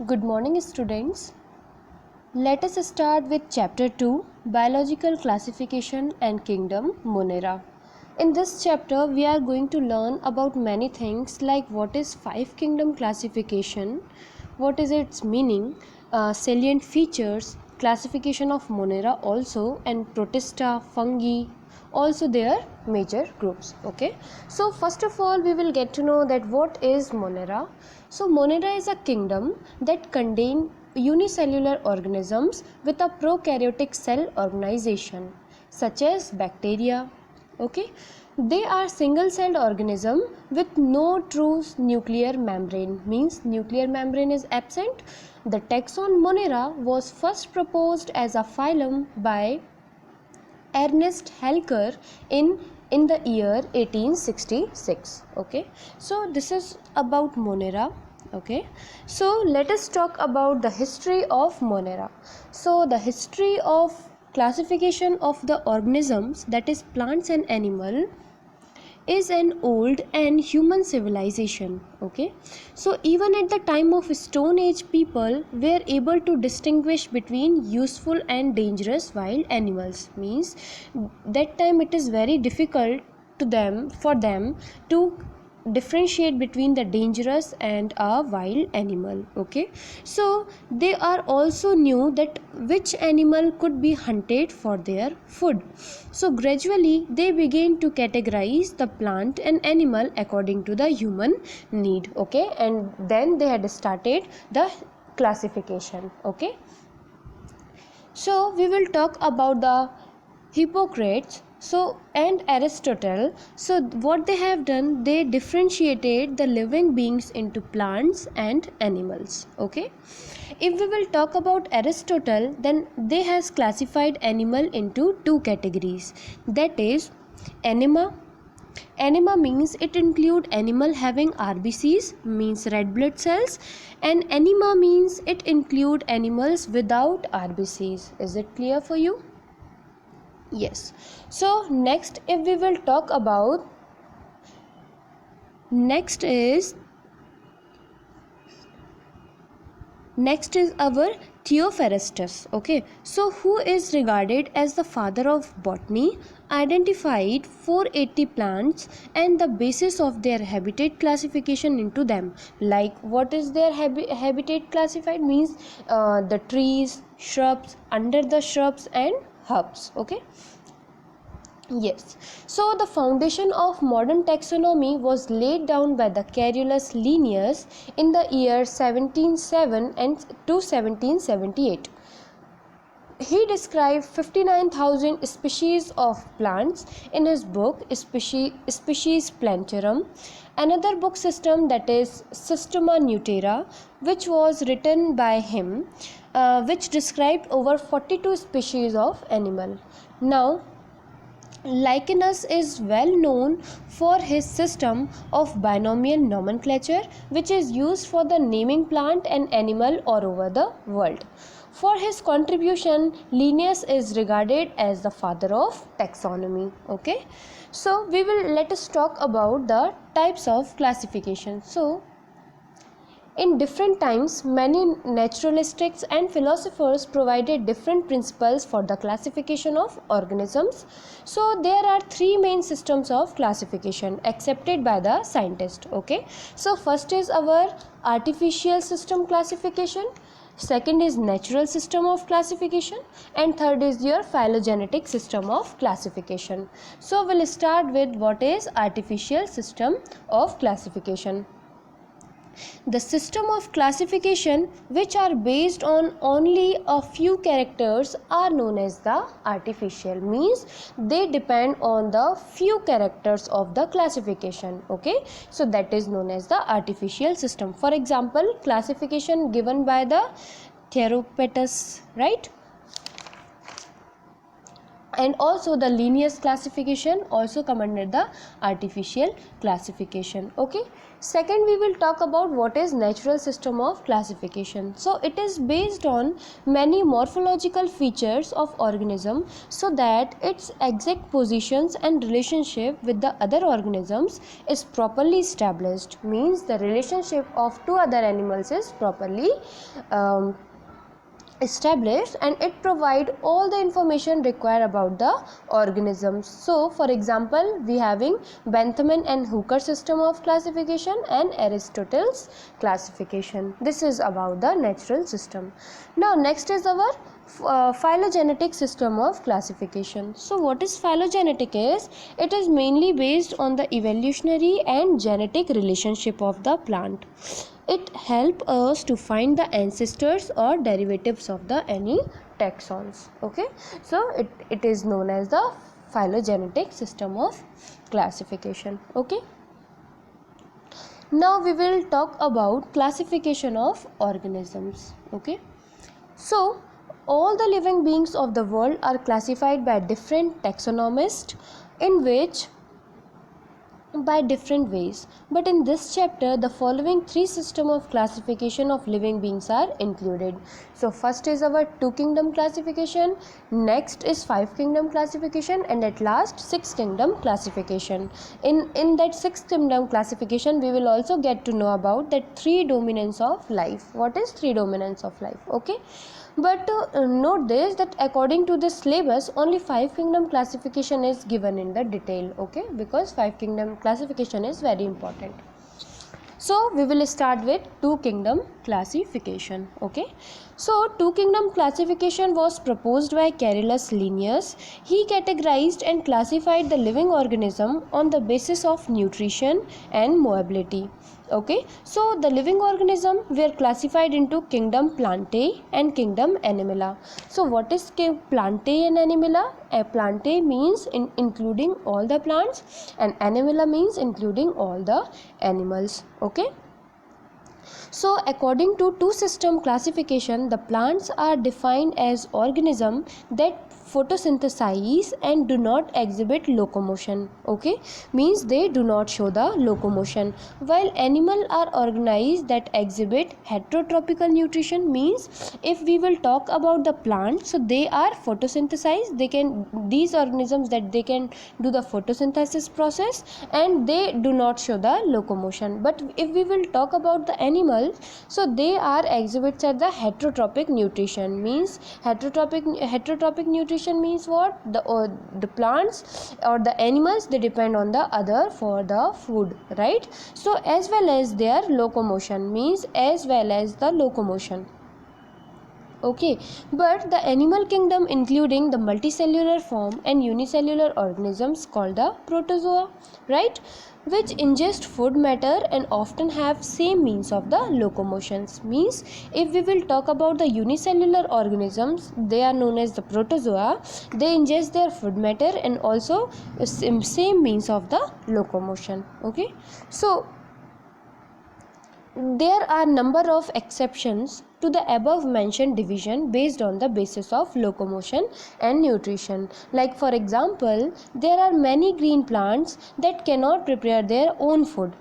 Good morning, students. Let us start with Chapter 2 Biological Classification and Kingdom Monera. In this chapter, we are going to learn about many things like what is five kingdom classification, what is its meaning, salient features, classification of Monera also, and Protista, fungi, also their major groups. Okay, so first of all we will get to know that what is Monera. So Monera is a kingdom that contain unicellular organisms with a prokaryotic cell organization such as bacteria. Okay, they are single celled organism with no true nuclear membrane, means nuclear membrane is absent. The taxon Monera was first proposed as a phylum by Ernest Haeckel in the year 1866. Okay, so this is about Monera. Okay, so let us talk about the history of Monera. So the history of classification of the organisms, that is plants and animal, is an old and human civilization. Okay, so even at the time of Stone Age, people were able to distinguish between useful and dangerous wild animals, means that time it is very difficult for them to differentiate between the dangerous and a wild animal. Okay, so they are also knew that which animal could be hunted for their food. So gradually they began to categorize the plant and animal according to the human need. Okay, and then they had started the classification. Okay, so we will talk about the Hippocrates and Aristotle. So what they have done, they differentiated the living beings into plants and animals. Okay, if we will talk about Aristotle, then they has classified animal into two categories, that is anima. Anima means it include animal having RBCs, means red blood cells, and anima means it include animals without RBCs. Is it clear for you? Yes. So next, if we will talk about, next is our Theophrastus. Okay, so who is regarded as the father of botany, identified 480 plants and the basis of their habitat classification into them. Like what is their habitat classified, means the trees, shrubs, under the shrubs and herbs. Okay, yes, so the foundation of modern taxonomy was laid down by the Carolus Linnaeus in the year 1707 and to 1778. He described 59,000 species of plants in his book Species Plantarum. Another book system, that is Systema Nutera, which was written by him, which described over 42 species of animal. Now, Likenus is well known for his system of binomial nomenclature, which is used for the naming plant and animal all over the world. For his contribution, Linnaeus is regarded as the father of taxonomy. Okay, so let us talk about the types of classification. So in different times, many naturalists and philosophers provided different principles for the classification of organisms. So there are three main systems of classification accepted by the scientist. Okay, so first is our artificial system classification, second is natural system of classification, and third is your phylogenetic system of classification. So we'll start with what is artificial system of classification. The system of classification which are based on only a few characters are known as the artificial, means they depend on the few characters of the classification. Okay, so that is known as the artificial system. For example, classification given by the Theopetus, right? and also the Linnaeus classification also come under the artificial classification. Okay, second we will talk about what is natural system of classification. So it is based on many morphological features of organism so that its exact positions and relationship with the other organisms is properly established, means the relationship of two other animals is properly established, and it provide all the information required about the organisms. So for example, we having Bentham and Hooker system of classification and Aristotle's classification. This is about the natural system. Now next is our phylogenetic system of classification. So what is phylogenetic is, it is mainly based on the evolutionary and genetic relationship of the plant. It help us to find the ancestors or derivatives of the any taxons. Okay, so it is known as the phylogenetic system of classification. Okay, now we will talk about classification of organisms. Okay, so all the living beings of the world are classified by different taxonomists, in which by different ways, but in this chapter the following three system of classification of living beings are included. So first is our two kingdom classification, next is five kingdom classification, and at last six kingdom classification. In that six kingdom classification we will also get to know about that three dominance of life. What is three dominance of life? Okay, but note this, that according to the syllabus only five kingdom classification is given in the detail. Okay, because five kingdom classification is very important. So we will start with two kingdom classification. Okay, so two kingdom classification was proposed by Carolus Linnaeus. He categorized and classified the living organism on the basis of nutrition and mobility. Okay, so the living organism were classified into kingdom Plantae and kingdom Animalia. So what is Plantae and Animalia? Plantae means including all the plants, and Animalia means including all the animals. Okay, so according to two system classification, the plants are defined as organisms that photosynthesize and do not exhibit locomotion. Okay, means they do not show the locomotion, while animal are organized that exhibit heterotropical nutrition. Means if we will talk about the plant, so they are photosynthesized, they can, these organisms that they can do the photosynthesis process and they do not show the locomotion. But if we will talk about the animals, so they are exhibits at the heterotropic nutrition. Means heterotropic nutrition means what? The plants or the animals, they depend on the other for the food, right? So as well as their locomotion, means as well as the locomotion. Okay, but the animal kingdom including the multicellular form and unicellular organisms called the protozoa, right, which ingest food matter and often have same means of the locomotions. Means if we will talk about the unicellular organisms, they are known as the protozoa. They ingest their food matter and also same means of the locomotion. Okay, so there are number of exceptions to the above mentioned division based on the basis of locomotion and nutrition. Like for example, there are many green plants that cannot prepare their own food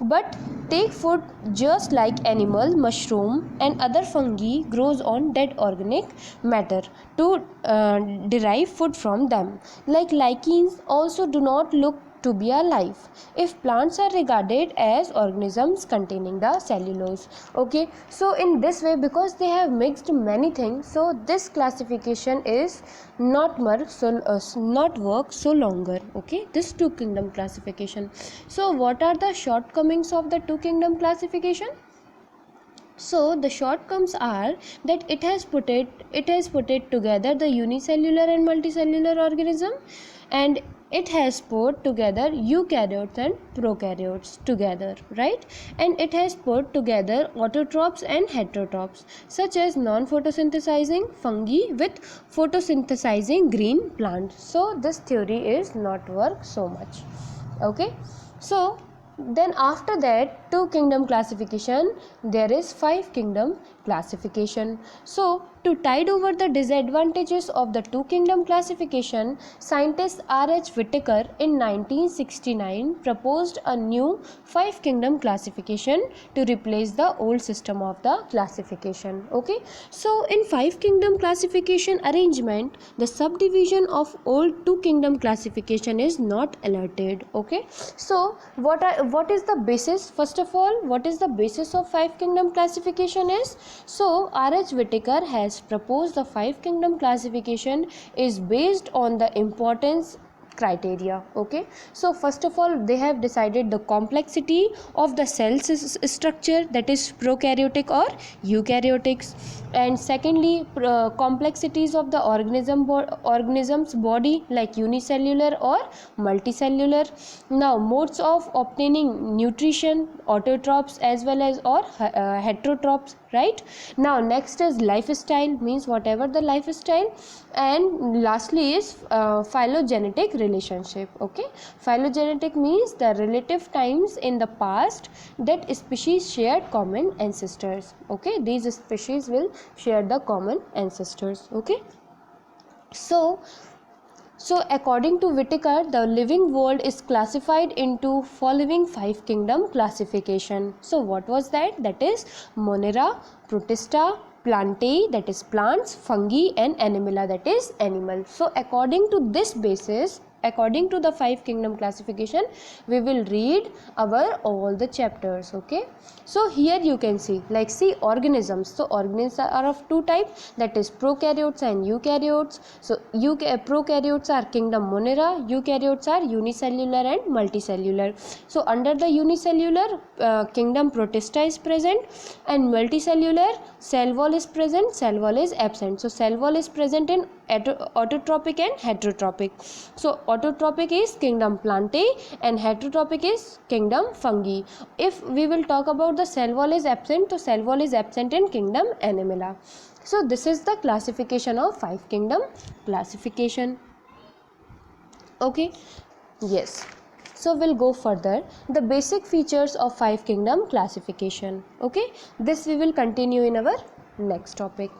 but take food just like animal, mushroom and other fungi grows on dead organic matter to derive food from them. Like lichens also do not look to be alive if plants are regarded as organisms containing the cellulose. Okay, so in this way, because they have mixed many things, so this classification is not work so longer. Okay, this two kingdom classification. So what are the shortcomings of the two kingdom classification? So the shortcomings are that it has put it together the unicellular and multicellular organism, and it has put together eukaryotes and prokaryotes together, right? And it has put together autotrophs and heterotrophs, such as non-photosynthesizing fungi with photosynthesizing green plants. So this theory is not work so much. Okay, so then after that two kingdom classification, there is five kingdom classification. So to tide over the disadvantages of the two kingdom classification, scientist R.H. Whittaker in 1969 proposed a new five kingdom classification to replace the old system of the classification. Okay, so in five kingdom classification arrangement, the subdivision of old two kingdom classification is not alerted. Okay, so what is the basis? First of all, what is the basis of five kingdom classification is? So R.H. Whittaker has proposed the five kingdom classification is based on the importance criteria. Okay, so first of all, they have decided the complexity of the cell structure, that is prokaryotic or eukaryotics, and secondly complexities of the organism's body, like unicellular or multicellular. Now modes of obtaining nutrition, autotrophs as well as or heterotrophs, right? Now next is lifestyle, means whatever the lifestyle, and lastly is phylogenetic relationship. Okay, phylogenetic means the relative times in the past that species shared common ancestors. Okay, these species will share the common ancestors. Okay, so according to Whittaker, the living world is classified into following five kingdom classification. So what was that? That is Monera, Protista, Plantae, that is plants, fungi, and Animala, that is animal. So according to this basis, according to the five kingdom classification, we will read our all the chapters. Okay, so here you can see, like, see organisms. So organisms are of two types, that is prokaryotes and eukaryotes. So prokaryotes are kingdom Monera, eukaryotes are unicellular and multicellular. So under the unicellular kingdom Protista is present, and multicellular cell wall is present, cell wall is absent. So cell wall is present in autotrophic and heterotrophic. So autotrophic is kingdom Plantae and heterotrophic is kingdom Fungi. If we will talk about the cell wall is absent, so cell wall is absent in kingdom Animala. So this is the classification of five kingdom classification. Okay, yes. So we'll go further, the basic features of five kingdom classification. Okay, this we will continue in our next topic.